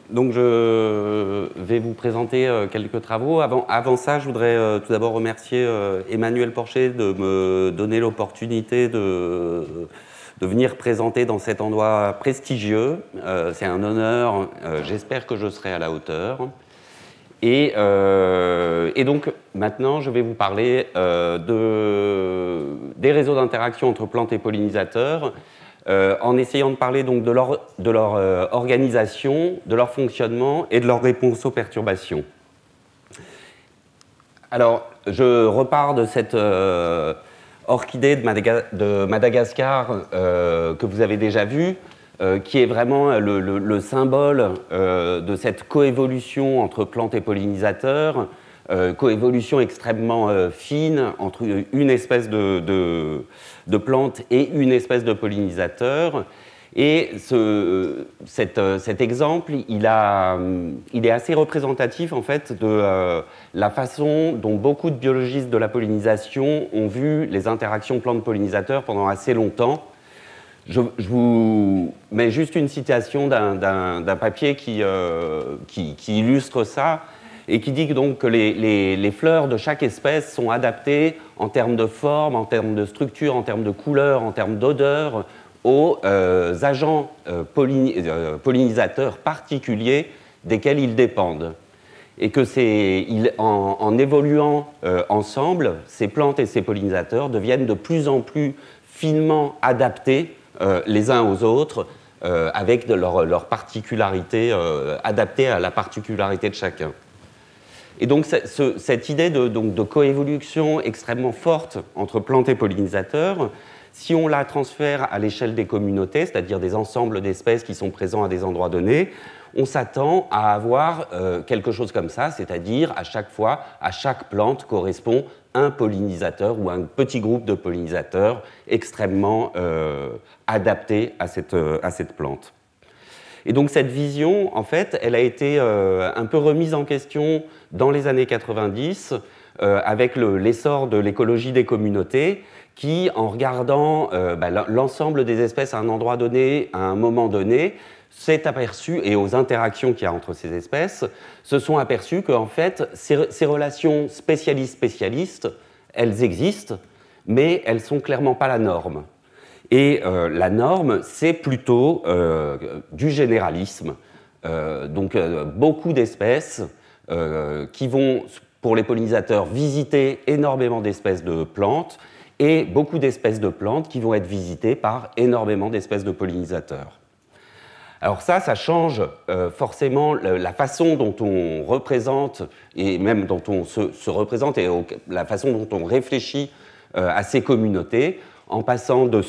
Donc je vais vous présenter quelques travaux. Avant ça, je voudrais tout d'abord remercier Emmanuel Porcher de me donner l'opportunité de venir présenter dans cet endroit prestigieux. C'est un honneur, j'espère que je serai à la hauteur. Et donc maintenant, je vais vous parler des réseaux d'interaction entre plantes et pollinisateurs, en essayant de parler donc de leur organisation, de leur fonctionnement et de leur réponse aux perturbations. Alors, je repars de cette orchidée de Madagascar que vous avez déjà vue, qui est vraiment le symbole de cette coévolution entre plantes et pollinisateurs, coévolution extrêmement fine entre une espèce de plante et une espèce de pollinisateur. Et cet exemple, il est assez représentatif en fait de la façon dont beaucoup de biologistes de la pollinisation ont vu les interactions plantes-pollinisateurs pendant assez longtemps. Je vous mets juste une citation d'un papier qui illustre ça et qui dit donc que les fleurs de chaque espèce sont adaptées en termes de forme, en termes de structure, en termes de couleur, en termes d'odeur aux agents pollinisateurs particuliers desquels ils dépendent. Et que en évoluant ensemble, ces plantes et ces pollinisateurs deviennent de plus en plus finement adaptés les uns aux autres, avec leurs particularités adaptées à la particularité de chacun. Et donc cette idée de coévolution extrêmement forte entre plantes et pollinisateurs, si on la transfère à l'échelle des communautés, c'est-à-dire des ensembles d'espèces qui sont présents à des endroits donnés, on s'attend à avoir quelque chose comme ça, c'est-à-dire à chaque fois, à chaque plante correspond un pollinisateur ou un petit groupe de pollinisateurs extrêmement adapté à cette plante. Et donc cette vision, en fait, elle a été un peu remise en question dans les années 90 avec l'essor de l'écologie des communautés qui, en regardant l'ensemble des espèces à un endroit donné, à un moment donné, s'est aperçu, et aux interactions qu'il y a entre ces espèces, se sont aperçus qu'en fait, ces relations spécialistes-spécialistes, elles existent, mais elles ne sont clairement pas la norme. Et la norme, c'est plutôt du généralisme. Donc beaucoup d'espèces qui vont, pour les pollinisateurs, visiter énormément d'espèces de plantes, et beaucoup d'espèces de plantes qui vont être visitées par énormément d'espèces de pollinisateurs. Alors ça change forcément la façon dont on représente, et même dont on se représente, et la façon dont on réfléchit à ces communautés, en passant de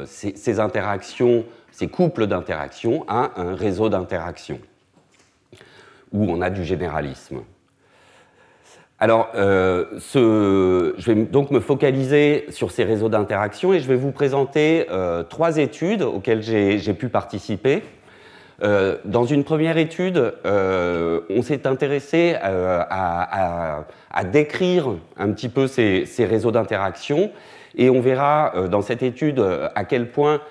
ces interactions, ces couples d'interactions, à un réseau d'interactions, où on a du généralisme. Alors, je vais donc me focaliser sur ces réseaux d'interaction et je vais vous présenter 3 études auxquelles j'ai pu participer. Dans une première étude, on s'est intéressé à décrire un petit peu ces réseaux d'interaction et on verra dans cette étude à quel point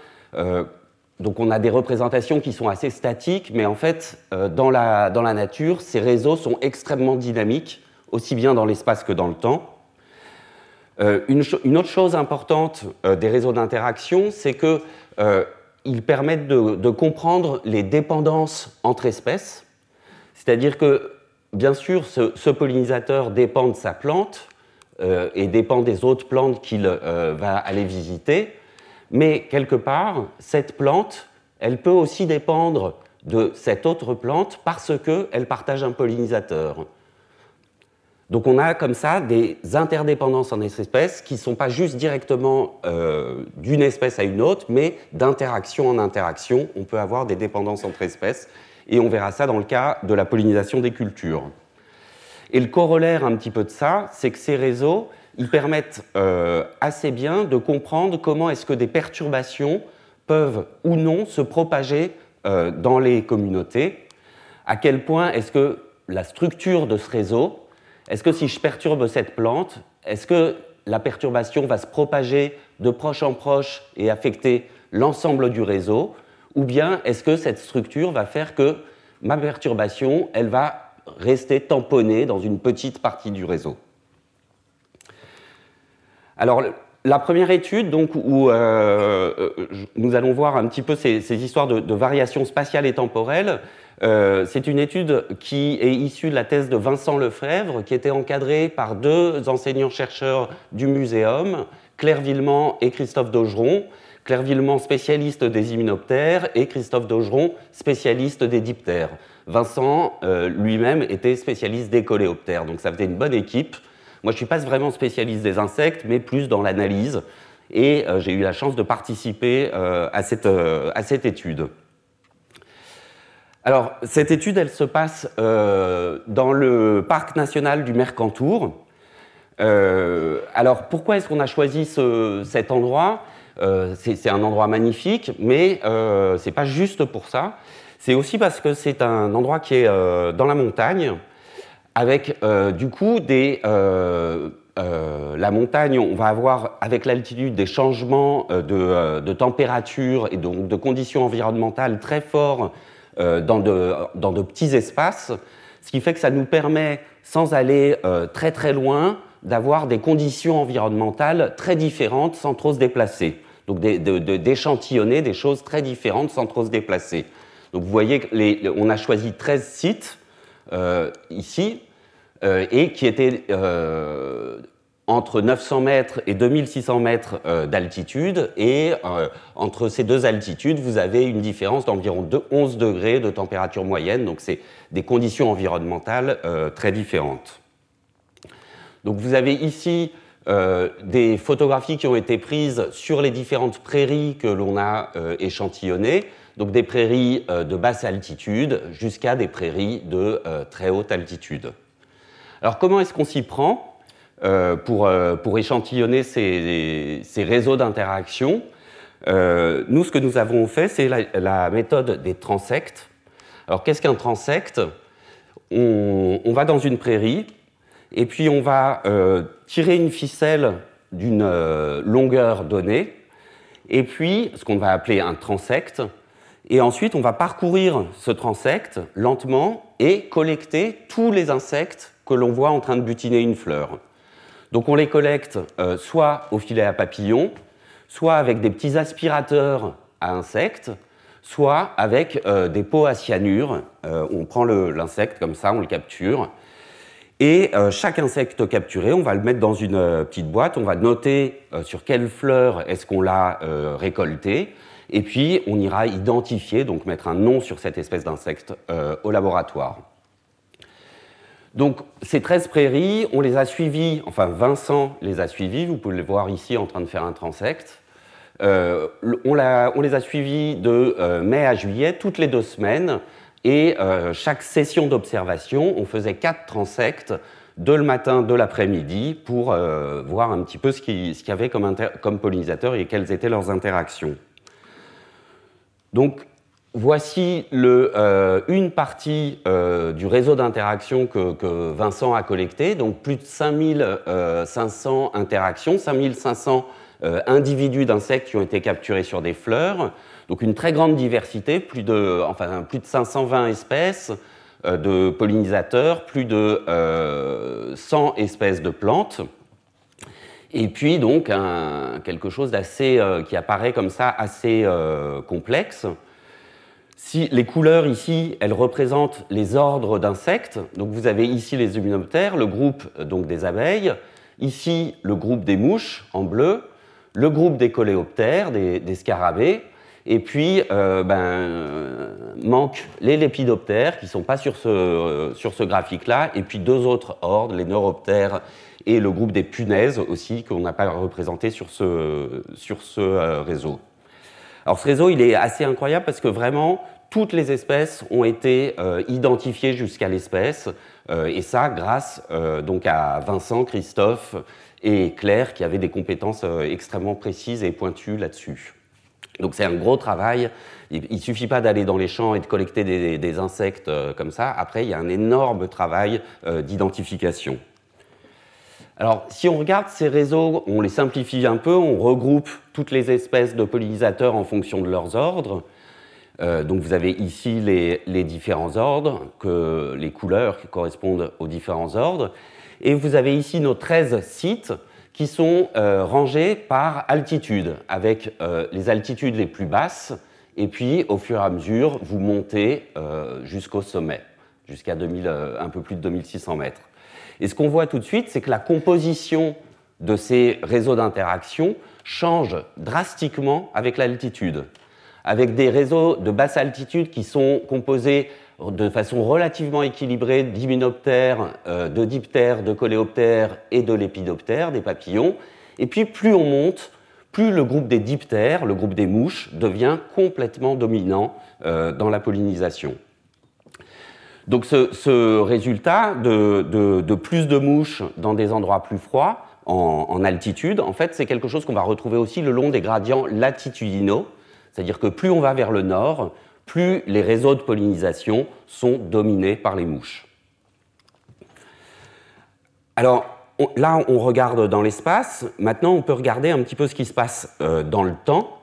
donc on a des représentations qui sont assez statiques, mais en fait, dans la nature, ces réseaux sont extrêmement dynamiques, aussi bien dans l'espace que dans le temps. Une autre chose importante des réseaux d'interaction, c'est qu'ils permettent de comprendre les dépendances entre espèces. C'est-à-dire que, bien sûr, ce pollinisateur dépend de sa plante et dépend des autres plantes qu'il va aller visiter, mais quelque part, cette plante, elle peut aussi dépendre de cette autre plante parce qu'elle partage un pollinisateur. Donc on a comme ça des interdépendances en espèces qui ne sont pas juste directement d'une espèce à une autre, mais d'interaction en interaction. On peut avoir des dépendances entre espèces, et on verra ça dans le cas de la pollinisation des cultures. Et le corollaire un petit peu de ça, c'est que ces réseaux, ils permettent assez bien de comprendre comment est-ce que des perturbations peuvent ou non se propager dans les communautés, à quel point est-ce que la structure de ce réseau, est-ce que si je perturbe cette plante, est-ce que la perturbation va se propager de proche en proche et affecter l'ensemble du réseau, ou bien est-ce que cette structure va faire que ma perturbation, elle va rester tamponnée dans une petite partie du réseau. Alors, la première étude, donc, où nous allons voir un petit peu ces histoires de variations spatiales et temporelles, c'est une étude qui est issue de la thèse de Vincent Lefebvre, qui était encadrée par deux enseignants-chercheurs du Muséum, Claire Villemant et Christophe Daugeron. Claire Villemant, spécialiste des hyménoptères, et Christophe Daugeron, spécialiste des diptères. Vincent, lui-même, était spécialiste des coléoptères, donc ça faisait une bonne équipe. Moi, je ne suis pas vraiment spécialiste des insectes, mais plus dans l'analyse, et j'ai eu la chance de participer à cette étude. Alors, cette étude, elle se passe dans le parc national du Mercantour. Alors, pourquoi est-ce qu'on a choisi cet endroit ? C'est un endroit magnifique, mais ce n'est pas juste pour ça. C'est aussi parce que c'est un endroit qui est dans la montagne, avec du coup la montagne, on va avoir avec l'altitude des changements de température et donc de conditions environnementales très forts dans de petits espaces, ce qui fait que ça nous permet, sans aller très très loin, d'avoir des conditions environnementales très différentes sans trop se déplacer. Donc d'échantillonner des choses très différentes sans trop se déplacer. Donc vous voyez qu'on a choisi 13 sites ici, et qui étaient entre 900 mètres et 2600 mètres d'altitude, et entre ces deux altitudes, vous avez une différence d'environ 11 degrés de température moyenne, donc c'est des conditions environnementales très différentes. Donc vous avez ici des photographies qui ont été prises sur les différentes prairies que l'on a échantillonnées, donc des prairies de basse altitude jusqu'à des prairies de très haute altitude. Alors comment est-ce qu'on s'y prend pour échantillonner ces réseaux d'interaction? Nous, ce que nous avons fait, c'est la méthode des transects. Alors qu'est-ce qu'un transect? On va dans une prairie, et puis on va tirer une ficelle d'une longueur donnée, et puis ce qu'on va appeler un transect, et ensuite on va parcourir ce transect lentement et collecter tous les insectes que l'on voit en train de butiner une fleur. Donc on les collecte soit au filet à papillons, soit avec des petits aspirateurs à insectes, soit avec des pots à cyanure. On prend l'insecte comme ça, on le capture. Et chaque insecte capturé, on va le mettre dans une petite boîte, on va noter sur quelle fleur est-ce qu'on l'a récolté, et puis on ira identifier, donc mettre un nom sur cette espèce d'insecte au laboratoire. Donc ces 13 prairies, on les a suivies, enfin Vincent les a suivies, vous pouvez le voir ici en train de faire un transect. On les a suivies de mai à juillet, toutes les 2 semaines, et chaque session d'observation, on faisait 4 transects, de le matin, de l'après-midi, pour voir un petit peu ce qu'il y avait comme pollinisateurs et quelles étaient leurs interactions. Donc, voici une partie du réseau d'interaction que Vincent a collecté, donc plus de 5500 interactions, 5500 individus d'insectes qui ont été capturés sur des fleurs, donc une très grande diversité, plus de 520 espèces de pollinisateurs, plus de 100 espèces de plantes, et puis donc quelque chose d'assez qui apparaît comme ça assez complexe. Si les couleurs ici, elles représentent les ordres d'insectes, donc vous avez ici les hyménoptères, le groupe donc des abeilles, ici le groupe des mouches en bleu, le groupe des coléoptères, des scarabées, et puis manquent les lépidoptères qui ne sont pas sur ce graphique-là, et puis 2 autres ordres, les neuroptères et le groupe des punaises aussi, qu'on n'a pas représenté sur ce réseau. Alors ce réseau, il est assez incroyable parce que vraiment, toutes les espèces ont été identifiées jusqu'à l'espèce, et ça grâce donc à Vincent, Christophe et Claire qui avaient des compétences extrêmement précises et pointues là-dessus. Donc c'est un gros travail, il ne suffit pas d'aller dans les champs et de collecter des insectes comme ça, après il y a un énorme travail d'identification. Alors, si on regarde ces réseaux, on les simplifie un peu, on regroupe toutes les espèces de pollinisateurs en fonction de leurs ordres. Donc vous avez ici les différents ordres, les couleurs qui correspondent aux différents ordres. Et vous avez ici nos 13 sites qui sont rangés par altitude, avec les altitudes les plus basses. Et puis, au fur et à mesure, vous montez jusqu'au sommet, jusqu'à un peu plus de 2600 mètres. Et ce qu'on voit tout de suite, c'est que la composition de ces réseaux d'interaction change drastiquement avec l'altitude, avec des réseaux de basse altitude qui sont composés de façon relativement équilibrée d'hyménoptères, de diptères, de coléoptères et de lépidoptères, des papillons. Et puis, plus on monte, plus le groupe des diptères, le groupe des mouches, devient complètement dominant dans la pollinisation. Donc ce résultat de plus de mouches dans des endroits plus froids, en altitude, en fait, c'est quelque chose qu'on va retrouver aussi le long des gradients latitudinaux, c'est-à-dire que plus on va vers le nord, plus les réseaux de pollinisation sont dominés par les mouches. Alors, là, on regarde dans l'espace. Maintenant, on peut regarder un petit peu ce qui se passe dans le temps.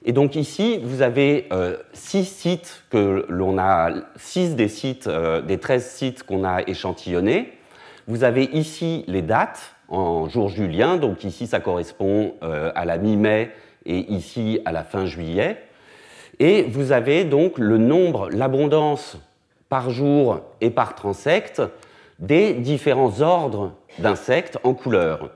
Et donc ici, vous avez 6 sites que l'on a, 6 des sites, des 13 sites qu'on a échantillonnés. Vous avez ici les dates en jour julien. Donc ici, ça correspond à la mi-mai et ici à la fin juillet. Et vous avez donc le nombre, l'abondance par jour et par transecte des différents ordres d'insectes en couleur.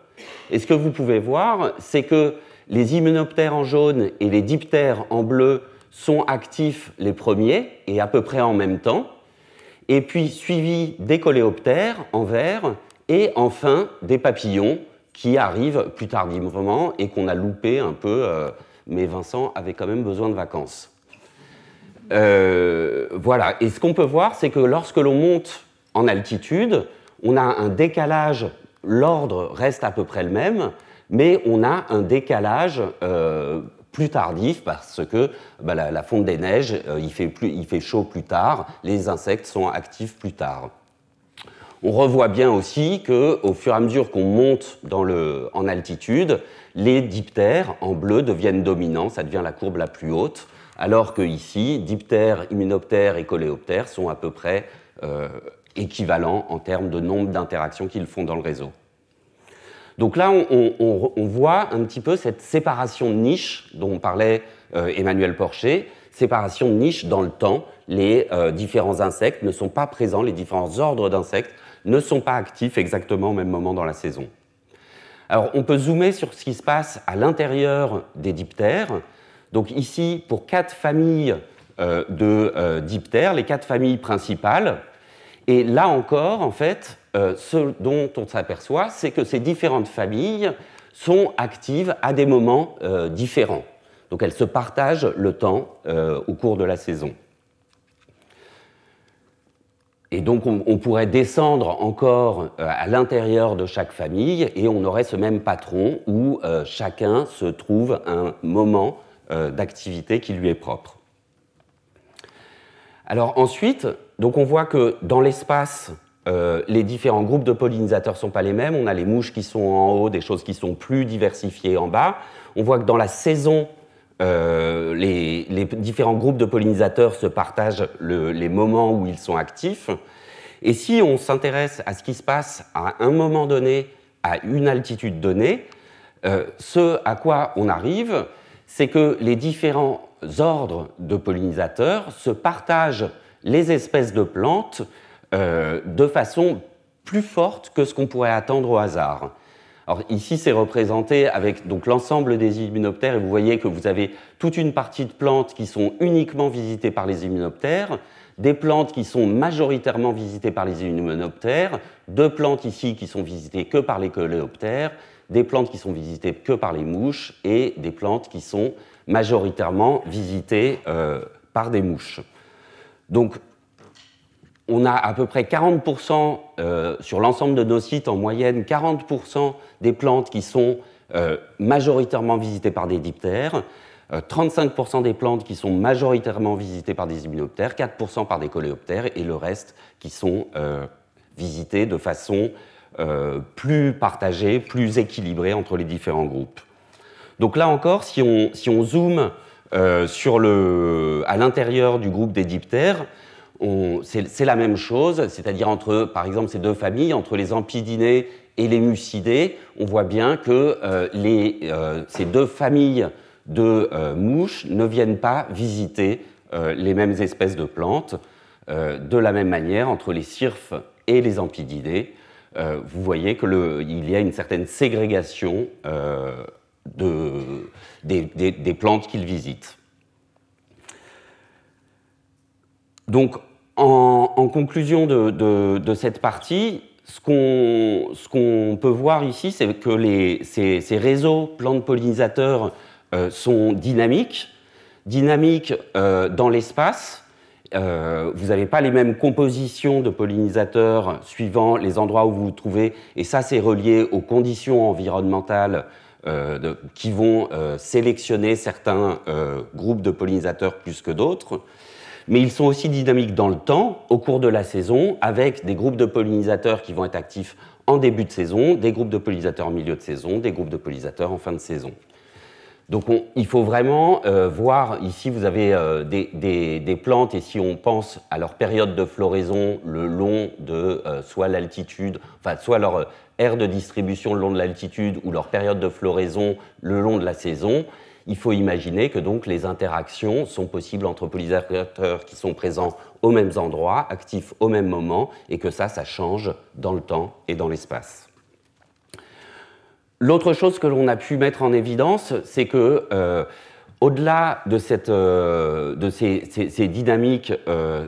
Et ce que vous pouvez voir, c'est que les hyménoptères en jaune et les diptères en bleu sont actifs les premiers et à peu près en même temps, et puis suivis des coléoptères en vert et enfin des papillons qui arrivent plus tardivement et qu'on a loupé un peu, mais Vincent avait quand même besoin de vacances. Voilà, et ce qu'on peut voir, c'est que lorsque l'on monte en altitude, on a un décalage, l'ordre reste à peu près le même, mais on a un décalage plus tardif parce que la fonte des neiges, il fait chaud plus tard, les insectes sont actifs plus tard. On revoit bien aussi qu'au fur et à mesure qu'on monte en altitude, les diptères en bleu deviennent dominants, ça devient la courbe la plus haute, alors que ici, diptères, hyménoptères et coléoptères sont à peu près équivalents en termes de nombre d'interactions qu'ils font dans le réseau. Donc là, on voit un petit peu cette séparation de niche dont parlait Emmanuel Porcher, séparation de niche dans le temps. Les différents insectes ne sont pas présents, les différents ordres d'insectes ne sont pas actifs exactement au même moment dans la saison. Alors, on peut zoomer sur ce qui se passe à l'intérieur des diptères. Donc ici, pour 4 familles de diptères, les 4 familles principales. Et là encore, en fait, ce dont on s'aperçoit, c'est que ces différentes familles sont actives à des moments différents. Donc elles se partagent le temps au cours de la saison. Et donc on pourrait descendre encore à l'intérieur de chaque famille et on aurait ce même patron où chacun se trouve un moment d'activité qui lui est propre. Alors ensuite, donc on voit que dans l'espace, les différents groupes de pollinisateurs ne sont pas les mêmes. On a les mouches qui sont en haut, des choses qui sont plus diversifiées en bas. On voit que dans la saison, les différents groupes de pollinisateurs se partagent les moments où ils sont actifs. Et si on s'intéresse à ce qui se passe à un moment donné, à une altitude donnée, ce à quoi on arrive, c'est que les différents ordres de pollinisateurs se partagent les espèces de plantes de façon plus forte que ce qu'on pourrait attendre au hasard. Alors ici, c'est représenté avec donc l'ensemble des hyménoptères, et vous voyez que vous avez toute une partie de plantes qui sont uniquement visitées par les hyménoptères, des plantes qui sont majoritairement visitées par les hyménoptères, 2 plantes ici qui sont visitées que par les coléoptères, des plantes qui sont visitées que par les mouches et des plantes qui sont majoritairement visitées par des mouches. Donc, on a à peu près 40% sur l'ensemble de nos sites, en moyenne, 40% des plantes qui sont majoritairement visitées par des diptères, 35% des plantes qui sont majoritairement visitées par des hyménoptères, 4% par des coléoptères et le reste qui sont visitées de façon plus partagée, plus équilibrée entre les différents groupes. Donc là encore, si on zoome à l'intérieur du groupe des diptères, c'est la même chose, c'est-à-dire entre, par exemple, ces deux familles, entre les ampidinés et les mucidés, on voit bien que ces deux familles de mouches ne viennent pas visiter les mêmes espèces de plantes. De la même manière, entre les cirphes et les ampidinés, vous voyez qu'il y a une certaine ségrégation des plantes qu'ils visitent. Donc, en conclusion de cette partie, ce qu'on peut voir ici, c'est que ces réseaux plantes pollinisateurs sont dynamiques dans l'espace. Vous n'avez pas les mêmes compositions de pollinisateurs suivant les endroits où vous vous trouvez, et ça c'est relié aux conditions environnementales qui vont sélectionner certains groupes de pollinisateurs plus que d'autres. Mais ils sont aussi dynamiques dans le temps, au cours de la saison, avec des groupes de pollinisateurs qui vont être actifs en début de saison, des groupes de pollinisateurs en milieu de saison, des groupes de pollinisateurs en fin de saison. Donc il faut vraiment voir, ici vous avez des plantes, et si on pense à leur période de floraison le long de soit l'altitude, enfin soit leur aire de distribution le long de l'altitude ou leur période de floraison le long de la saison, il faut imaginer que donc les interactions sont possibles entre pollinisateurs qui sont présents aux mêmes endroits, actifs au même moment, et que ça change dans le temps et dans l'espace. L'autre chose que l'on a pu mettre en évidence, c'est que, au-delà de ces dynamiques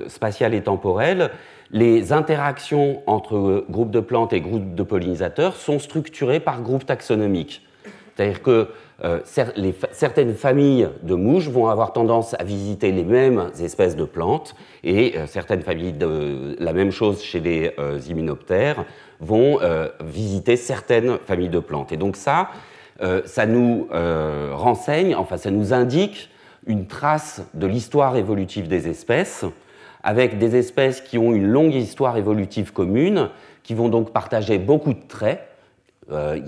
spatiales et temporelles, les interactions entre groupes de plantes et groupes de pollinisateurs sont structurées par groupes taxonomiques. C'est-à-dire que certaines familles de mouches vont avoir tendance à visiter les mêmes espèces de plantes, et certaines familles, la même chose chez les hyménoptères, vont visiter certaines familles de plantes. Et donc ça nous renseigne, enfin ça nous indique une trace de l'histoire évolutive des espèces, avec des espèces qui ont une longue histoire évolutive commune, qui vont donc partager beaucoup de traits,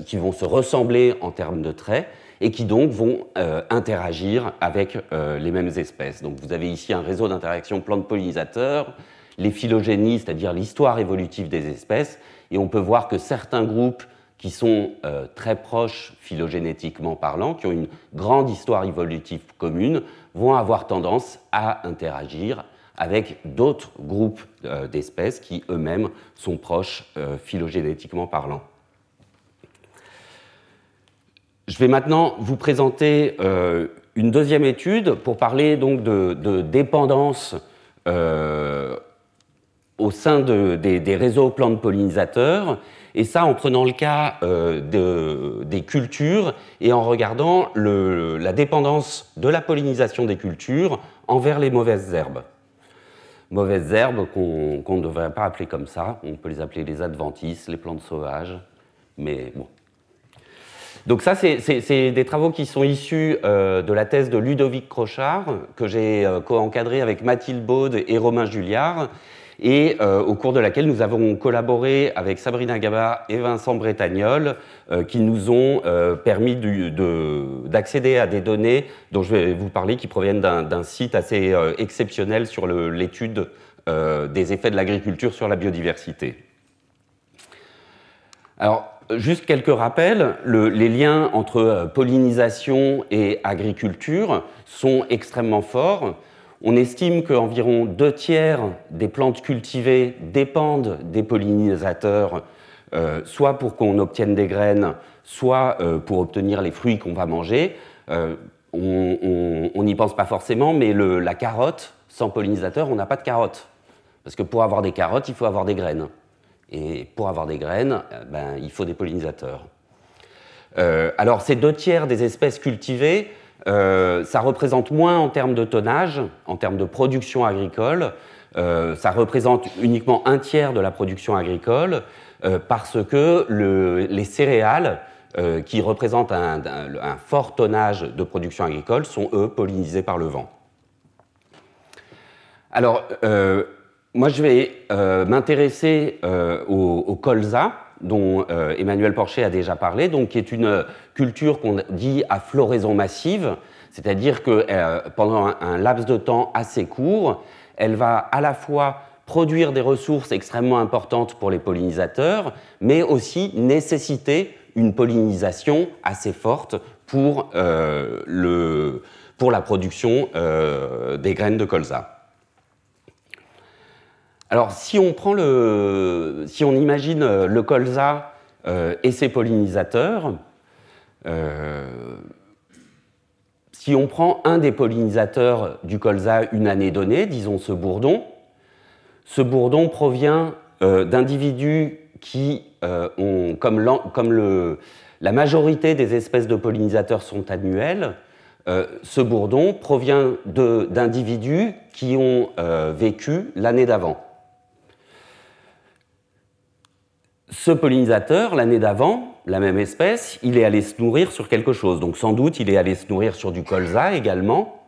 qui vont se ressembler en termes de traits, et qui donc vont interagir avec les mêmes espèces. Donc vous avez ici un réseau d'interaction plantes-pollinisateurs, les phylogénies, c'est-à-dire l'histoire évolutive des espèces, et on peut voir que certains groupes qui sont très proches phylogénétiquement parlant, qui ont une grande histoire évolutive commune, vont avoir tendance à interagir avec d'autres groupes d'espèces qui eux-mêmes sont proches phylogénétiquement parlant. Je vais maintenant vous présenter une deuxième étude pour parler donc de dépendance au sein des réseaux plantes pollinisateurs, et ça en prenant le cas des cultures et en regardant la dépendance de la pollinisation des cultures envers les mauvaises herbes. Mauvaises herbes qu'on ne devrait pas appeler comme ça, on peut les appeler les adventices, les plantes sauvages, mais bon. Donc ça, c'est des travaux qui sont issus de la thèse de Ludovic Crochard, que j'ai co-encadré avec Mathilde Baude et Romain Julliard, et au cours de laquelle nous avons collaboré avec Sabrina Gaba et Vincent Bretagnol, qui nous ont permis d'accéder à des données dont je vais vous parler, qui proviennent d'un site assez exceptionnel sur l'étude des effets de l'agriculture sur la biodiversité. Alors, juste quelques rappels, les liens entre pollinisation et agriculture sont extrêmement forts. On estime qu'environ 2/3 des plantes cultivées dépendent des pollinisateurs, soit pour qu'on obtienne des graines, soit pour obtenir les fruits qu'on va manger. On n'y pense pas forcément, mais la carotte, sans pollinisateur, on n'a pas de carotte. Parce que pour avoir des carottes, il faut avoir des graines. Et pour avoir des graines, il faut des pollinisateurs. Alors, ces 2/3 des espèces cultivées, ça représente moins en termes de tonnage, en termes de production agricole. Ça représente uniquement 1/3 de la production agricole, parce que les céréales, qui représentent un fort tonnage de production agricole, sont, eux, pollinisés par le vent. Alors, moi, je vais m'intéresser au colza, dont Emmanuel Porcher a déjà parlé, donc, qui est une culture qu'on dit à floraison massive, c'est-à-dire que pendant un laps de temps assez court, elle va à la fois produire des ressources extrêmement importantes pour les pollinisateurs, mais aussi nécessiter une pollinisation assez forte pour la production des graines de colza. Alors, si on imagine le colza et ses pollinisateurs, si on prend un des pollinisateurs du colza une année donnée, disons ce bourdon provient d'individus qui ont, comme la majorité des espèces de pollinisateurs sont annuelles, ce bourdon provient d'individus qui ont vécu l'année d'avant. Ce pollinisateur, l'année d'avant, la même espèce, il est allé se nourrir sur quelque chose. Donc sans doute, il est allé se nourrir sur du colza également,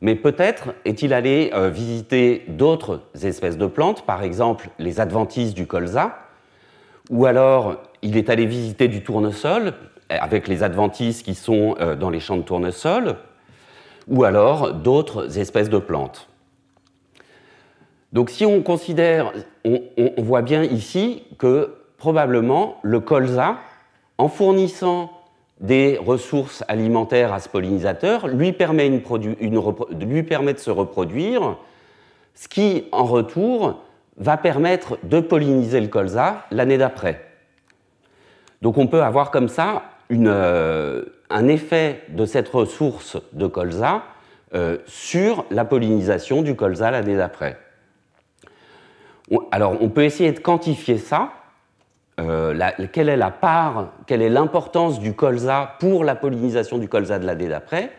mais peut-être est-il allé visiter d'autres espèces de plantes, par exemple les adventices du colza, ou alors il est allé visiter du tournesol, avec les adventices qui sont dans les champs de tournesol, ou alors d'autres espèces de plantes. Donc si on considère, on voit bien ici que probablement le colza, en fournissant des ressources alimentaires à ce pollinisateur, lui permet de se reproduire, ce qui, en retour, va permettre de polliniser le colza l'année d'après. Donc on peut avoir comme ça un effet de cette ressource de colza sur la pollinisation du colza l'année d'après. Alors on peut essayer de quantifier ça. Quelle est l'importance du colza pour la pollinisation du colza de l'année d'après.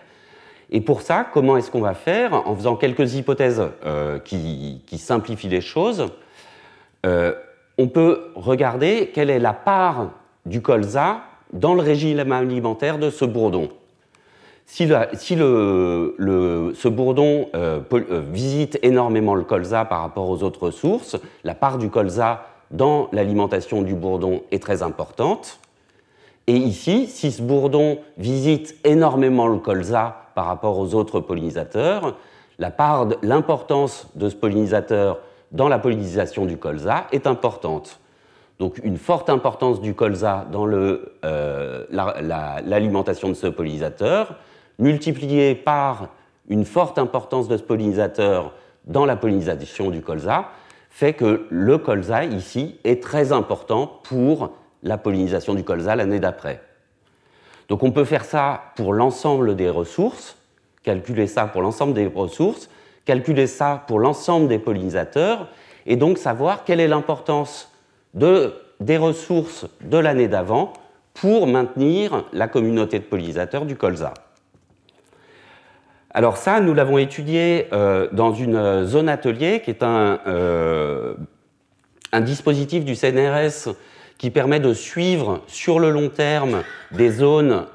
Et pour ça, comment est-ce qu'on va faire? En faisant quelques hypothèses qui simplifient les choses, on peut regarder quelle est la part du colza dans le régime alimentaire de ce bourdon. Si ce bourdon visite énormément le colza par rapport aux autres ressources, la part du colza dans l'alimentation du bourdon est très importante. Et ici, si ce bourdon visite énormément le colza par rapport aux autres pollinisateurs, l'importance de ce pollinisateur dans la pollinisation du colza est importante. Donc une forte importance du colza dans l'alimentation de ce pollinisateur, multipliée par une forte importance de ce pollinisateur dans la pollinisation du colza, fait que le colza, ici, est très important pour la pollinisation du colza l'année d'après. Donc on peut faire ça pour l'ensemble des ressources, calculer ça pour l'ensemble des ressources, calculer ça pour l'ensemble des pollinisateurs, et donc savoir quelle est l'importance des ressources de l'année d'avant pour maintenir la communauté de pollinisateurs du colza. Alors ça, nous l'avons étudié dans une zone atelier qui est un dispositif du CNRS qui permet de suivre sur le long terme des zones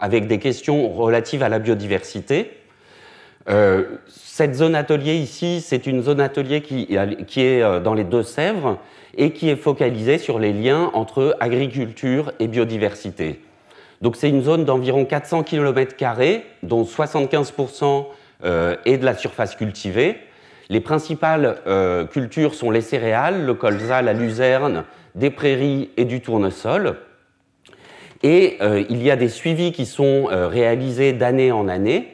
avec des questions relatives à la biodiversité. Cette zone atelier ici, c'est une zone atelier qui est dans les Deux-Sèvres et qui est focalisée sur les liens entre agriculture et biodiversité. Donc c'est une zone d'environ 400 km², dont 75% est de la surface cultivée. Les principales cultures sont les céréales, le colza, la luzerne, des prairies et du tournesol. Et il y a des suivis qui sont réalisés d'année en année,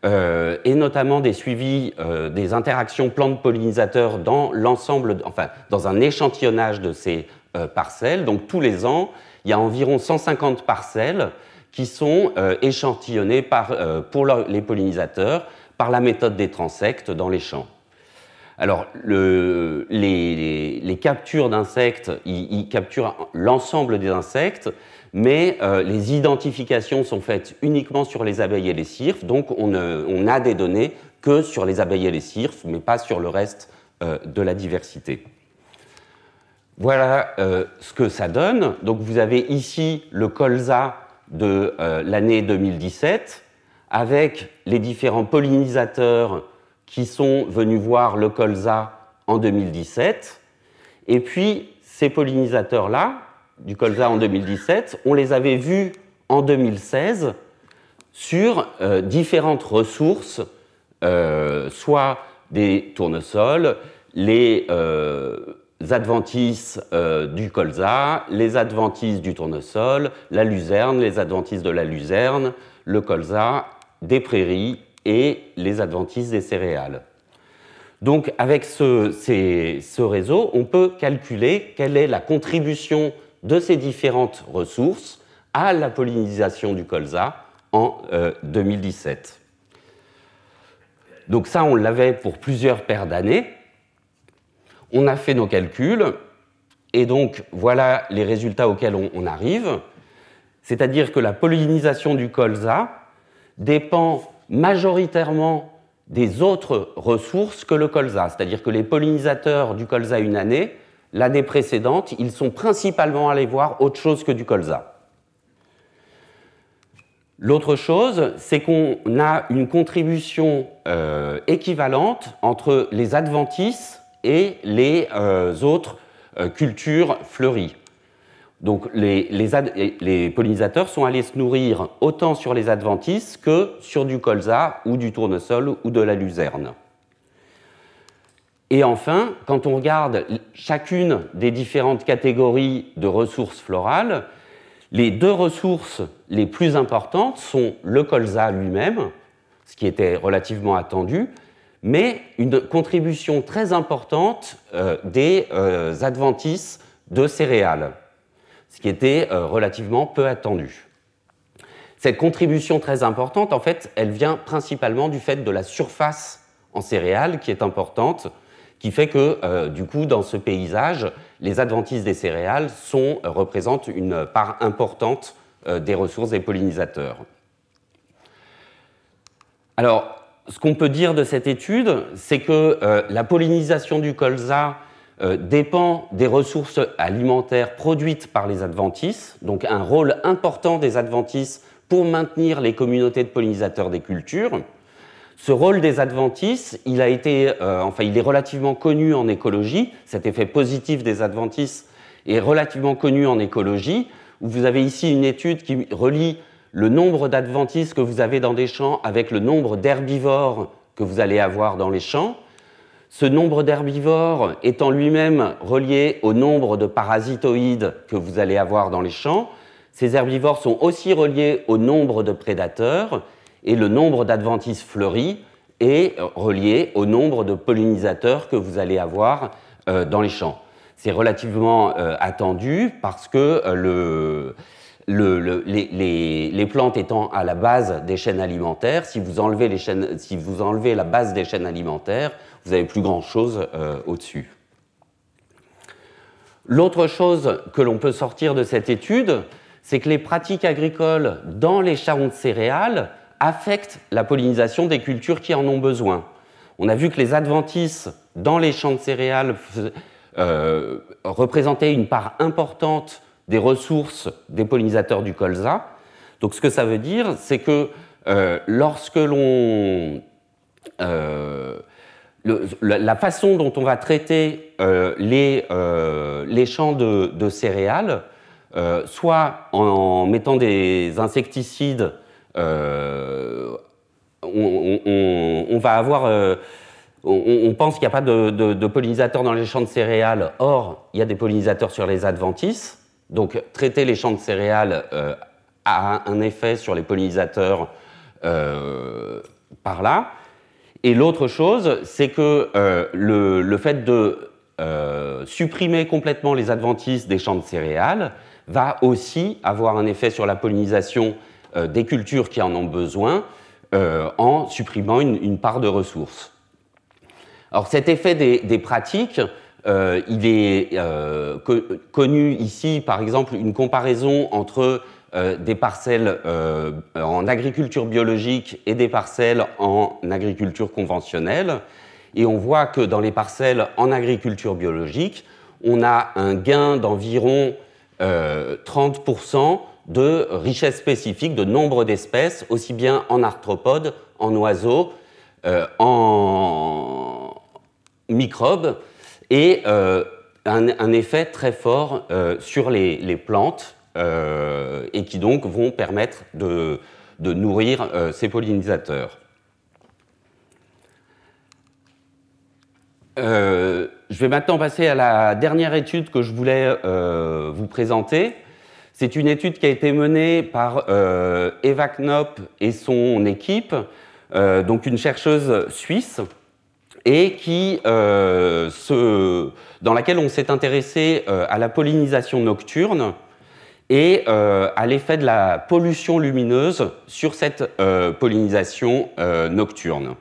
et notamment des suivis des interactions plantes-pollinisateurs dans dans un échantillonnage de ces parcelles. Donc tous les ans, il y a environ 150 parcelles qui sont échantillonnées pour les pollinisateurs par la méthode des transectes dans les champs. Alors, les captures d'insectes, ils capturent l'ensemble des insectes, mais les identifications sont faites uniquement sur les abeilles et les cirpes, donc on a des données que sur les abeilles et les cirpes, mais pas sur le reste de la diversité. Voilà ce que ça donne. Donc vous avez ici le colza de l'année 2017 avec les différents pollinisateurs qui sont venus voir le colza en 2017. Et puis ces pollinisateurs-là, du colza en 2017, on les avait vus en 2016 sur différentes ressources, soit des tournesols, les adventices du colza, les adventices du tournesol, la luzerne, les adventices de la luzerne, le colza, des prairies et les adventices des céréales. Donc avec ce réseau, on peut calculer quelle est la contribution de ces différentes ressources à la pollinisation du colza en 2017. Donc ça, on l'avait pour plusieurs paires d'années. On a fait nos calculs, et donc voilà les résultats auxquels on arrive. C'est-à-dire que la pollinisation du colza dépend majoritairement des autres ressources que le colza. C'est-à-dire que les pollinisateurs du colza une année, l'année précédente, ils sont principalement allés voir autre chose que du colza. L'autre chose, c'est qu'on a une contribution équivalente entre les adventices et les autres cultures fleuries. Donc les pollinisateurs sont allés se nourrir autant sur les adventices que sur du colza ou du tournesol ou de la luzerne. Et enfin, quand on regarde chacune des différentes catégories de ressources florales, les deux ressources les plus importantes sont le colza lui-même, ce qui était relativement attendu, mais une contribution très importante des adventices de céréales, ce qui était relativement peu attendu. Cette contribution très importante, en fait, elle vient principalement du fait de la surface en céréales qui est importante, qui fait que, du coup, dans ce paysage, les adventices des céréales représentent une part importante des ressources des pollinisateurs. Alors, ce qu'on peut dire de cette étude, c'est que la pollinisation du colza dépend des ressources alimentaires produites par les adventices, donc un rôle important des adventices pour maintenir les communautés de pollinisateurs des cultures. Ce rôle des adventices, il est relativement connu en écologie. Cet effet positif des adventices est relativement connu en écologie, où vous avez ici une étude qui relie le nombre d'adventices que vous avez dans des champs avec le nombre d'herbivores que vous allez avoir dans les champs. Ce nombre d'herbivores étant lui-même relié au nombre de parasitoïdes que vous allez avoir dans les champs. Ces herbivores sont aussi reliés au nombre de prédateurs, et le nombre d'adventices fleuris est relié au nombre de pollinisateurs que vous allez avoir dans les champs. C'est relativement attendu parce que les plantes étant à la base des chaînes alimentaires, si vous enlevez la base des chaînes alimentaires, vous n'avez plus grand-chose au-dessus. L'autre chose que l'on peut sortir de cette étude, c'est que les pratiques agricoles dans les champs de céréales affectent la pollinisation des cultures qui en ont besoin. On a vu que les adventices dans les champs de céréales représentaient une part importante des ressources des pollinisateurs du colza. Donc ce que ça veut dire, c'est que lorsque la façon dont on va traiter les champs de céréales, soit en mettant des insecticides, on va avoir, on pense qu'il n'y a pas de pollinisateurs dans les champs de céréales, or il y a des pollinisateurs sur les adventices. Donc traiter les champs de céréales a un effet sur les pollinisateurs par là. Et l'autre chose, c'est que le fait de supprimer complètement les adventices des champs de céréales va aussi avoir un effet sur la pollinisation des cultures qui en ont besoin en supprimant une part de ressources. Alors cet effet des pratiques, il est connu ici, par exemple, une comparaison entre des parcelles en agriculture biologique et des parcelles en agriculture conventionnelle. Et on voit que dans les parcelles en agriculture biologique, on a un gain d'environ 30% de richesse spécifique, de nombre d'espèces, aussi bien en arthropodes, en oiseaux, en microbes. Et un effet très fort sur les plantes et qui donc vont permettre de nourrir ces pollinisateurs. Je vais maintenant passer à la dernière étude que je voulais vous présenter. C'est une étude qui a été menée par Eva Knopp et son équipe, donc une chercheuse suisse, et dans laquelle on s'est intéressé à la pollinisation nocturne et à l'effet de la pollution lumineuse sur cette pollinisation nocturne.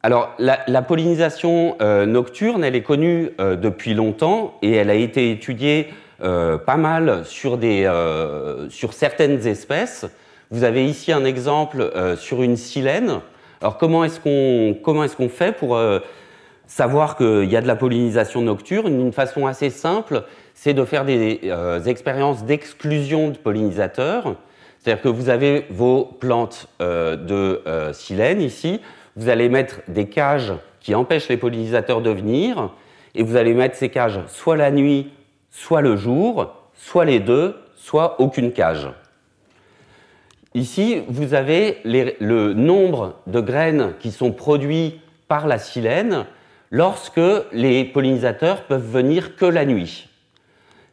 Alors, la pollinisation nocturne, elle est connue depuis longtemps et elle a été étudiée pas mal sur certaines espèces. Vous avez ici un exemple sur une silène. Alors, comment est-ce qu'on fait pour savoir qu'il y a de la pollinisation nocturne? Une façon assez simple, c'est de faire des expériences d'exclusion de pollinisateurs. C'est-à-dire que vous avez vos plantes de silène ici. Vous allez mettre des cages qui empêchent les pollinisateurs de venir, et vous allez mettre ces cages soit la nuit, soit le jour, soit les deux, soit aucune cage. Ici, vous avez le nombre de graines qui sont produits par la silène lorsque les pollinisateurs peuvent venir que la nuit.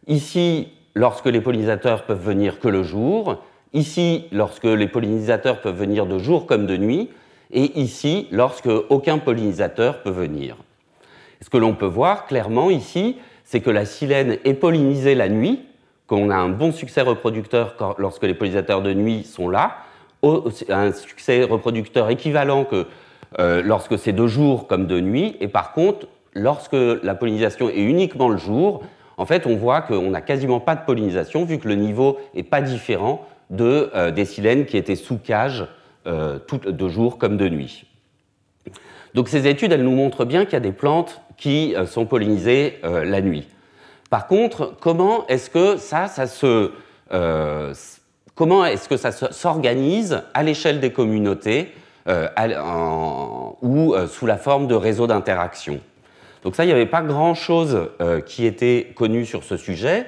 Ici, lorsque les pollinisateurs peuvent venir que le jour. Ici, lorsque les pollinisateurs peuvent venir de jour comme de nuit. Et ici, lorsque aucun pollinisateur peut venir. Ce que l'on peut voir clairement ici, c'est que la silène est pollinisée la nuit, qu'on a un bon succès reproducteur lorsque les pollinisateurs de nuit sont là, un succès reproducteur équivalent que lorsque c'est de jour comme de nuit, et par contre, lorsque la pollinisation est uniquement le jour, en fait, on voit qu'on n'a quasiment pas de pollinisation, vu que le niveau n'est pas différent des silènes qui étaient sous cage de jour comme de nuit. Donc ces études, elles nous montrent bien qu'il y a des plantes qui sont pollinisées la nuit. Par contre, comment est-ce que ça s'organise à l'échelle des communautés ou sous la forme de réseaux d'interaction? Donc ça, il n'y avait pas grand-chose qui était connu sur ce sujet.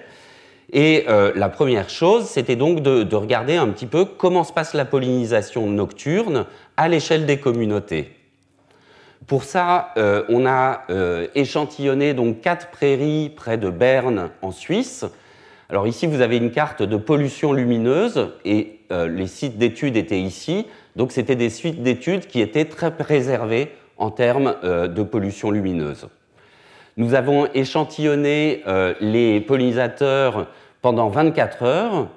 Et la première chose, c'était donc de regarder un petit peu comment se passe la pollinisation nocturne à l'échelle des communautés. Pour ça, on a échantillonné donc 4 prairies près de Berne en Suisse. Alors ici, vous avez une carte de pollution lumineuse et les sites d'études étaient ici. Donc c'était des sites d'études qui étaient très préservés en termes de pollution lumineuse. Nous avons échantillonné les pollinisateurs pendant 24 heures,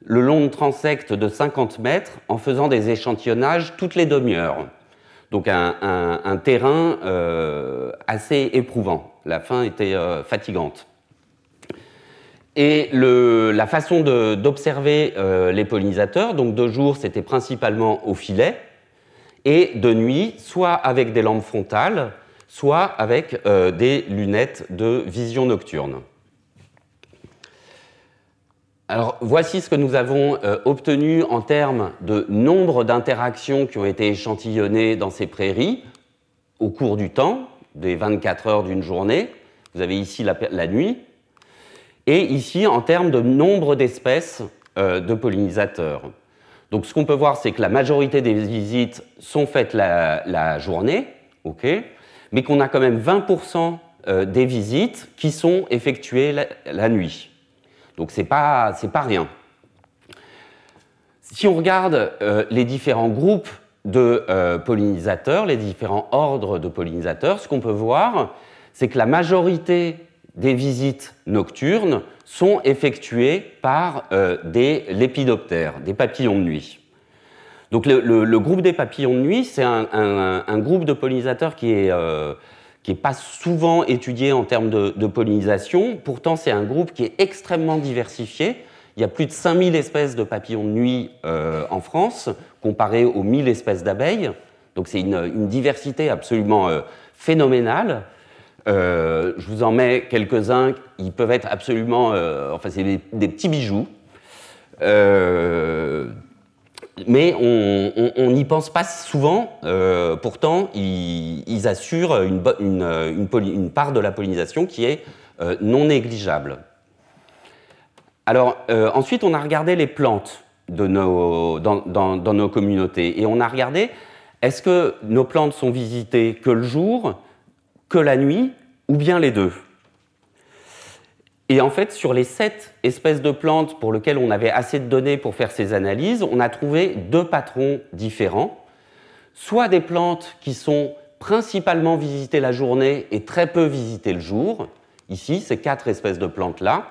le long de transects de 50 mètres, en faisant des échantillonnages toutes les demi-heures. Donc un terrain assez éprouvant. La fin était fatigante. Et la façon d'observer les pollinisateurs, donc de jour, c'était principalement au filet, et de nuit, soit avec des lampes frontales, soit avec des lunettes de vision nocturne. Alors, voici ce que nous avons obtenu en termes de nombre d'interactions qui ont été échantillonnées dans ces prairies au cours du temps, des 24 heures d'une journée. Vous avez ici la nuit. Et ici, en termes de nombre d'espèces de pollinisateurs. Donc, ce qu'on peut voir, c'est que la majorité des visites sont faites la journée, mais qu'on a quand même 20% des visites qui sont effectuées la nuit. Donc, c'est pas rien. Si on regarde les différents groupes de pollinisateurs, les différents ordres de pollinisateurs, ce qu'on peut voir, c'est que la majorité des visites nocturnes sont effectuées par des lépidoptères, des papillons de nuit. Donc le groupe des papillons de nuit, c'est un groupe de pollinisateurs qui est pas souvent étudié en termes de pollinisation. Pourtant, c'est un groupe qui est extrêmement diversifié. Il y a plus de 5000 espèces de papillons de nuit en France, comparé aux 1000 espèces d'abeilles. Donc c'est une diversité absolument phénoménale. Je vous en mets quelques-uns, ils peuvent être absolument... enfin, c'est des petits bijoux. mais on n'y pense pas souvent. Pourtant, ils assurent une part de la pollinisation qui est non négligeable. Alors, ensuite, on a regardé les plantes dans nos communautés, et on a regardé, est-ce que nos plantes sont visitées que le jour, que la nuit, ou bien les deux? Et en fait, sur les 7 espèces de plantes pour lesquelles on avait assez de données pour faire ces analyses, on a trouvé 2 patrons différents. Soit des plantes qui sont principalement visitées la journée et très peu visitées le jour, ici, ces 4 espèces de plantes-là,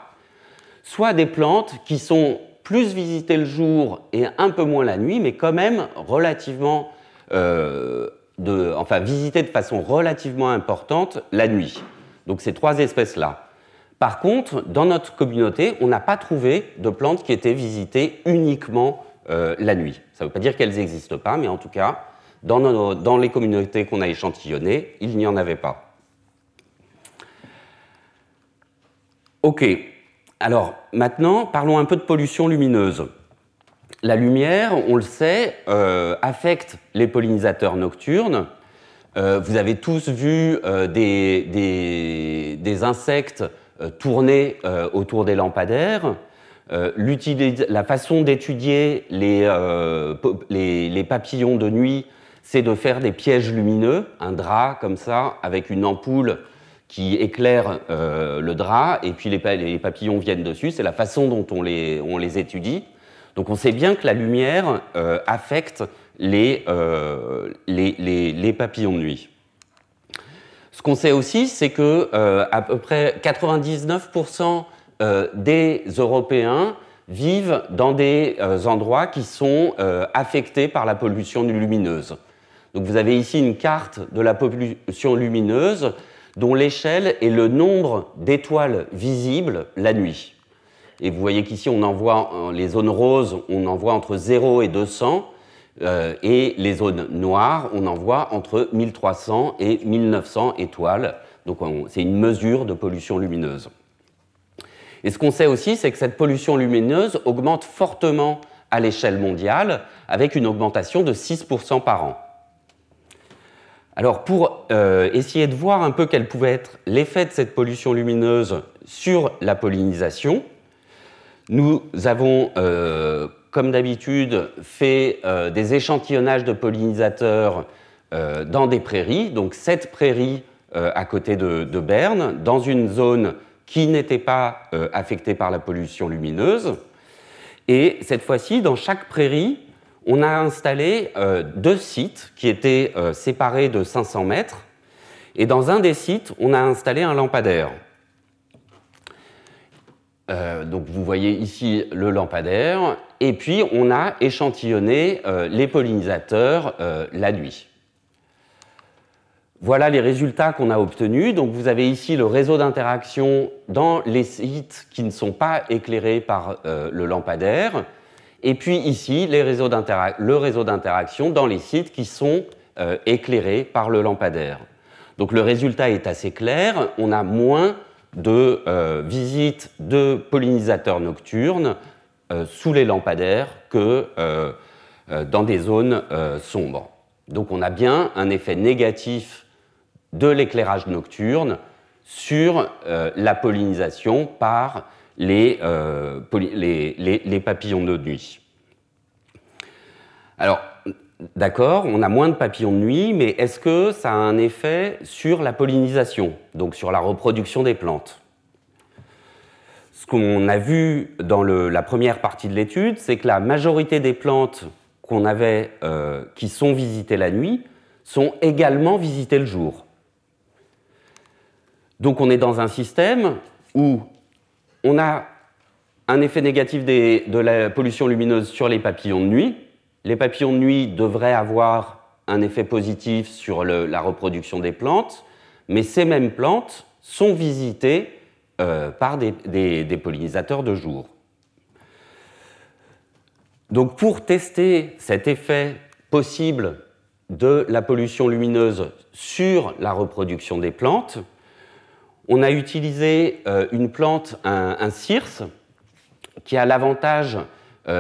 soit des plantes qui sont plus visitées le jour et un peu moins la nuit, mais quand même relativement, visitées de façon relativement importante la nuit. Donc ces 3 espèces-là. Par contre, dans notre communauté, on n'a pas trouvé de plantes qui étaient visitées uniquement la nuit. Ça ne veut pas dire qu'elles n'existent pas, mais en tout cas, dans les communautés qu'on a échantillonnées, il n'y en avait pas. OK. Alors, maintenant, parlons un peu de pollution lumineuse. La lumière, on le sait, affecte les pollinisateurs nocturnes. Vous avez tous vu des insectes tourner autour des lampadaires. La façon d'étudier les papillons de nuit, c'est de faire des pièges lumineux, un drap comme ça, avec une ampoule qui éclaire le drap, et puis les papillons viennent dessus. C'est la façon dont on les étudie. Donc on sait bien que la lumière affecte les papillons de nuit. Ce qu'on sait aussi, c'est que à peu près 99% des Européens vivent dans des endroits qui sont affectés par la pollution lumineuse. Donc vous avez ici une carte de la pollution lumineuse dont l'échelle est le nombre d'étoiles visibles la nuit. Et vous voyez qu'ici, on en voit les zones roses, on en voit entre 0 et 200, et les zones noires, on en voit entre 1300 et 1900 étoiles. Donc c'est une mesure de pollution lumineuse. Et ce qu'on sait aussi, c'est que cette pollution lumineuse augmente fortement à l'échelle mondiale, avec une augmentation de 6% par an. Alors pour essayer de voir un peu quel pouvait être l'effet de cette pollution lumineuse sur la pollinisation, nous avons, comme d'habitude, fait des échantillonnages de pollinisateurs dans des prairies, donc 7 prairies à côté de Berne, dans une zone qui n'était pas affectée par la pollution lumineuse. Et cette fois-ci, dans chaque prairie, on a installé 2 sites qui étaient séparés de 500 mètres. Et dans un des sites, on a installé un lampadaire. Donc vous voyez ici le lampadaire. Et puis, on a échantillonné les pollinisateurs la nuit. Voilà les résultats qu'on a obtenus. Donc vous avez ici le réseau d'interaction dans les sites qui ne sont pas éclairés par le lampadaire. Et puis ici, le réseau d'interaction dans les sites qui sont éclairés par le lampadaire. Donc le résultat est assez clair. On a moins de visites de pollinisateurs nocturnes sous les lampadaires que dans des zones sombres. Donc on a bien un effet négatif de l'éclairage nocturne sur la pollinisation par les papillons de nuit. Alors, d'accord, on a moins de papillons de nuit, mais est-ce que ça a un effet sur la pollinisation, donc sur la reproduction des plantes? Ce qu'on a vu dans la première partie de l'étude, c'est que la majorité des plantes qu'on avait, qui sont visitées la nuit, sont également visitées le jour. Donc on est dans un système où on a un effet négatif de la pollution lumineuse sur les papillons de nuit. Les papillons de nuit devraient avoir un effet positif sur la reproduction des plantes, mais ces mêmes plantes sont visitées par des pollinisateurs de jour. Donc pour tester cet effet possible de la pollution lumineuse sur la reproduction des plantes, on a utilisé une plante, un cirse, qui a l'avantage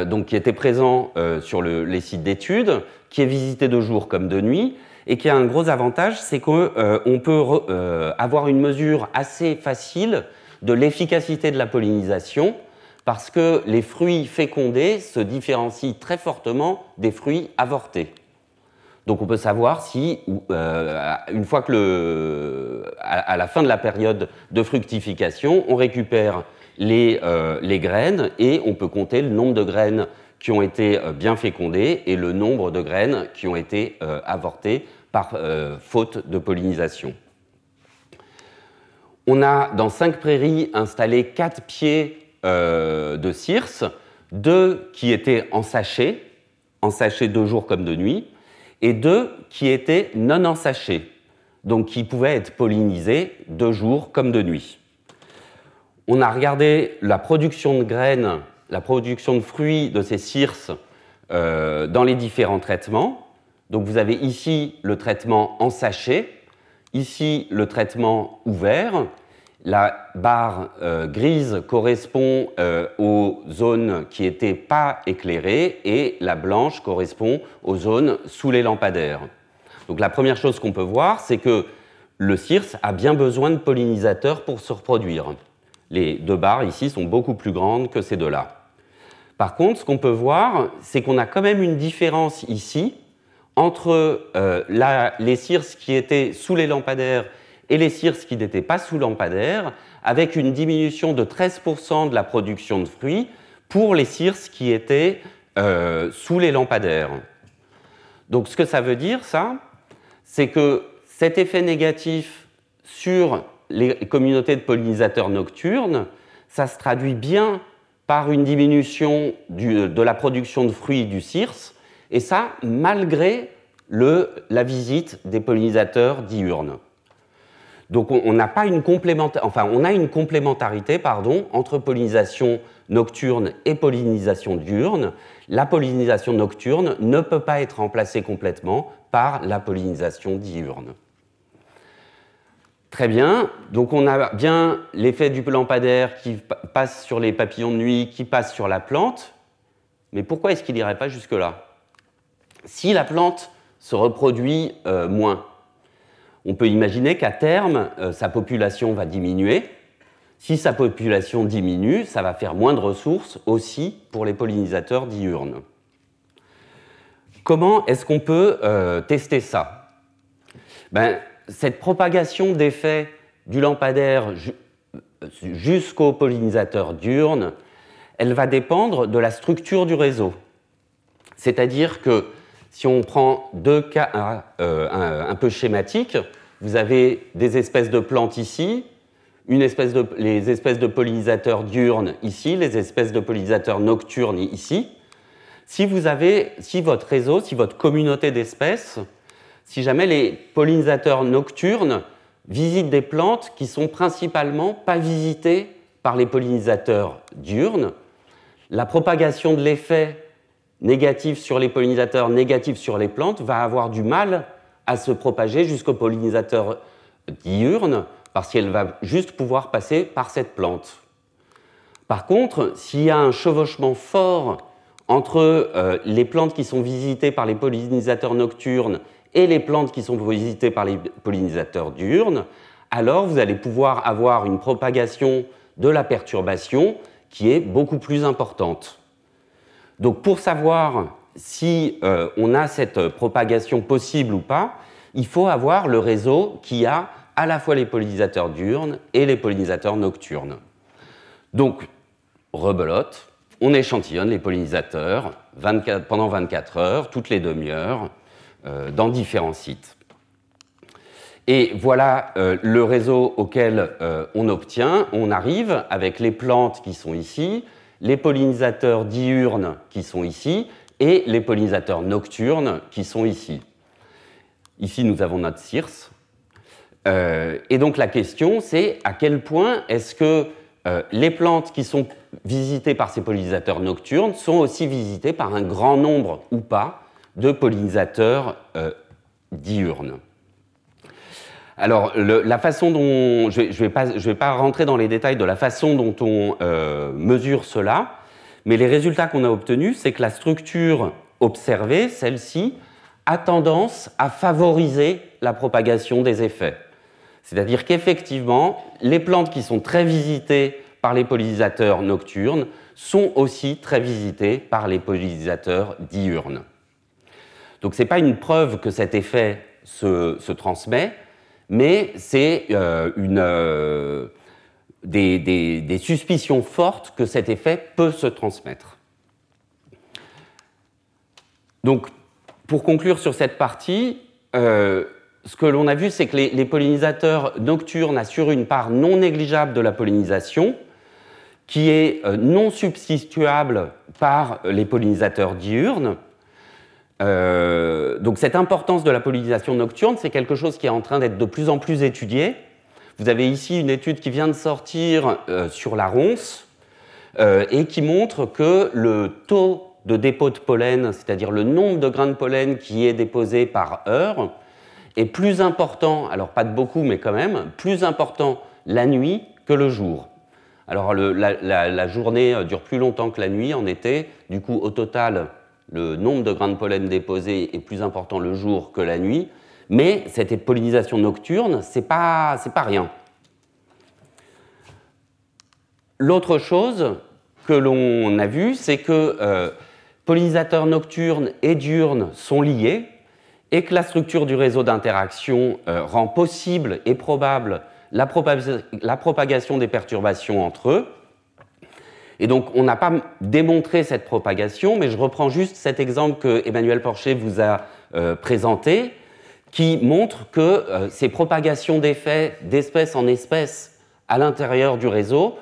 donc qui était présent sur les sites d'études, qui est visité de jour comme de nuit, et qui a un gros avantage, c'est qu'on peut avoir une mesure assez facile de l'efficacité de la pollinisation, parce que les fruits fécondés se différencient très fortement des fruits avortés. Donc on peut savoir si, une fois que à la fin de la période de fructification, on récupère les graines et on peut compter le nombre de graines qui ont été bien fécondées et le nombre de graines qui ont été avortées par faute de pollinisation. On a dans 5 prairies installé 4 pieds de cirse, 2 qui étaient en sachet de jour comme de nuit, et 2 qui étaient non en sachet, donc qui pouvaient être pollinisés de jour comme de nuit. On a regardé la production de graines, la production de fruits de ces cirses dans les différents traitements. Donc vous avez ici le traitement en sachet, ici le traitement ouvert. La barre grise correspond aux zones qui n'étaient pas éclairées et la blanche correspond aux zones sous les lampadaires. Donc la première chose qu'on peut voir, c'est que le cirse a bien besoin de pollinisateurs pour se reproduire. Les 2 barres ici sont beaucoup plus grandes que ces 2-là. Par contre, ce qu'on peut voir, c'est qu'on a quand même une différence ici entre les cirses qui étaient sous les lampadaires et les cirses qui n'étaient pas sous lampadaires, avec une diminution de 13% de la production de fruits pour les cirses qui étaient sous les lampadaires. Donc ce que ça veut dire, ça, c'est que cet effet négatif sur les communautés de pollinisateurs nocturnes, ça se traduit bien par une diminution de la production de fruits du cirse, et ça malgré la visite des pollinisateurs diurnes. Donc on a une complémentarité entre pollinisation nocturne et pollinisation diurne. La pollinisation nocturne ne peut pas être remplacée complètement par la pollinisation diurne. Très bien, donc on a bien l'effet du lampadaire qui passe sur les papillons de nuit, qui passe sur la plante, mais pourquoi est-ce qu'il n'irait pas jusque-là? Si la plante se reproduit moins, on peut imaginer qu'à terme, sa population va diminuer. Si sa population diminue, ça va faire moins de ressources aussi pour les pollinisateurs diurnes. Comment est-ce qu'on peut tester ça? Cette propagation d'effet du lampadaire jusqu'aux pollinisateurs diurnes, elle va dépendre de la structure du réseau. C'est-à-dire que si on prend 2 cas un peu schématiques, vous avez des espèces de plantes ici, les espèces de pollinisateurs diurnes ici, les espèces de pollinisateurs nocturnes ici. Si votre réseau, si votre communauté d'espèces, si jamais les pollinisateurs nocturnes visitent des plantes qui sont principalement pas visitées par les pollinisateurs diurnes, la propagation de l'effet négatif sur les pollinisateurs, négatif sur les plantes, va avoir du mal à se propager jusqu'aux pollinisateurs diurnes, parce qu'elle va juste pouvoir passer par cette plante. Par contre, s'il y a un chevauchement fort entre les plantes qui sont visitées par les pollinisateurs nocturnes et les plantes qui sont visitées par les pollinisateurs diurnes, alors vous allez pouvoir avoir une propagation de la perturbation qui est beaucoup plus importante. Donc pour savoir si on a cette propagation possible ou pas, il faut avoir le réseau qui a à la fois les pollinisateurs diurnes et les pollinisateurs nocturnes. Donc, rebelote, on échantillonne les pollinisateurs pendant 24 heures, toutes les demi-heures, dans différents sites. Et voilà le réseau auquel on arrive avec les plantes qui sont ici, les pollinisateurs diurnes qui sont ici et les pollinisateurs nocturnes qui sont ici. Ici, nous avons notre cirse. Et donc la question, c'est à quel point est-ce que les plantes qui sont visitées par ces pollinisateurs nocturnes sont aussi visitées par un grand nombre ou pas de pollinisateurs diurnes. Alors, la façon dont... Je vais pas rentrer dans les détails de la façon dont on mesure cela, Mais les résultats qu'on a obtenus, c'est que la structure observée, celle-ci, a tendance à favoriser la propagation des effets. C'est-à-dire qu'effectivement, les plantes qui sont très visitées par les pollinisateurs nocturnes sont aussi très visitées par les pollinisateurs diurnes. Donc ce n'est pas une preuve que cet effet se transmet, mais c'est des suspicions fortes que cet effet peut se transmettre. Donc, pour conclure sur cette partie, ce que l'on a vu, c'est que les pollinisateurs nocturnes assurent une part non négligeable de la pollinisation, qui est non substituable par les pollinisateurs diurnes. Donc cette importance de la pollinisation nocturne, c'est quelque chose qui est en train d'être de plus en plus étudié. Vous avez ici une étude qui vient de sortir sur la ronce et qui montre que le taux de dépôt de pollen, c'est-à-dire le nombre de grains de pollen qui est déposé par heure, est plus important, alors pas de beaucoup, mais quand même, plus important la nuit que le jour. Alors la journée dure plus longtemps que la nuit en été, du coup au total, le nombre de grains de pollen déposés est plus important le jour que la nuit, mais cette pollinisation nocturne, c'est pas rien. L'autre chose que l'on a vu, c'est que pollinisateurs nocturnes et diurnes sont liés et que la structure du réseau d'interaction rend possible et probable la propagation des perturbations entre eux. Et donc, on n'a pas démontré cette propagation, mais je reprends juste cet exemple que Emmanuel Porcher vous a présenté, qui montre que ces propagations d'effets d'espèce en espèce à l'intérieur du réseau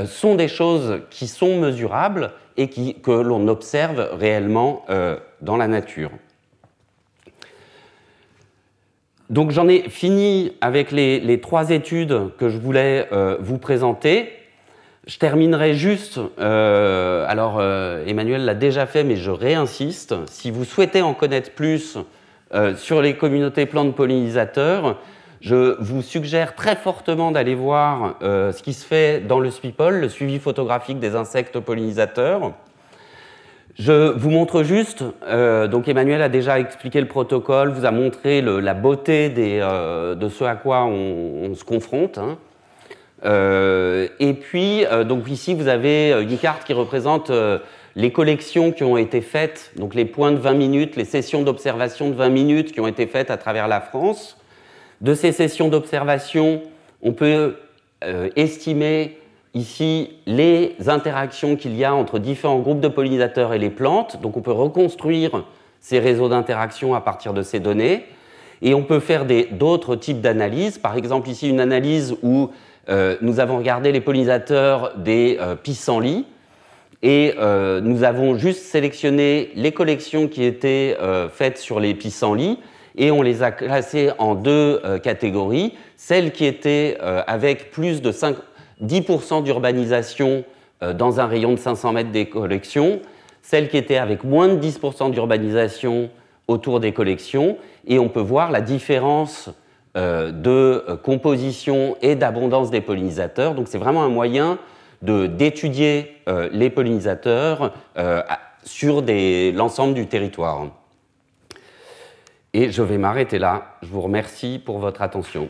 sont des choses qui sont mesurables et que l'on observe réellement dans la nature. Donc j'en ai fini avec les 3 études que je voulais vous présenter. Je terminerai juste, Emmanuel l'a déjà fait, mais je réinsiste. Si vous souhaitez en connaître plus sur les communautés plantes pollinisateurs, je vous suggère très fortement d'aller voir ce qui se fait dans le SPIPOL, le suivi photographique des insectes pollinisateurs. Je vous montre juste, donc Emmanuel a déjà expliqué le protocole, vous a montré la beauté de ce à quoi on se confronte. Hein. Et puis, donc ici, vous avez une carte qui représente les collections qui ont été faites, donc les points de 20 minutes, les sessions d'observation de 20 minutes qui ont été faites à travers la France. De ces sessions d'observation, on peut estimer ici les interactions qu'il y a entre différents groupes de pollinisateurs et les plantes. Donc on peut reconstruire ces réseaux d'interaction à partir de ces données. Et on peut faire d'autres types d'analyses. Par exemple, ici, une analyse où nous avons regardé les pollinisateurs des pissenlits. Et nous avons juste sélectionné les collections qui étaient faites sur les pissenlits. Et on les a classées en 2 catégories. Celles qui étaient avec plus de 10% d'urbanisation dans un rayon de 500 mètres des collections, celles qui étaient avec moins de 10% d'urbanisation autour des collections, et on peut voir la différence de composition et d'abondance des pollinisateurs. Donc c'est vraiment un moyen d'étudier les pollinisateurs sur l'ensemble du territoire. Et je vais m'arrêter là. Je vous remercie pour votre attention.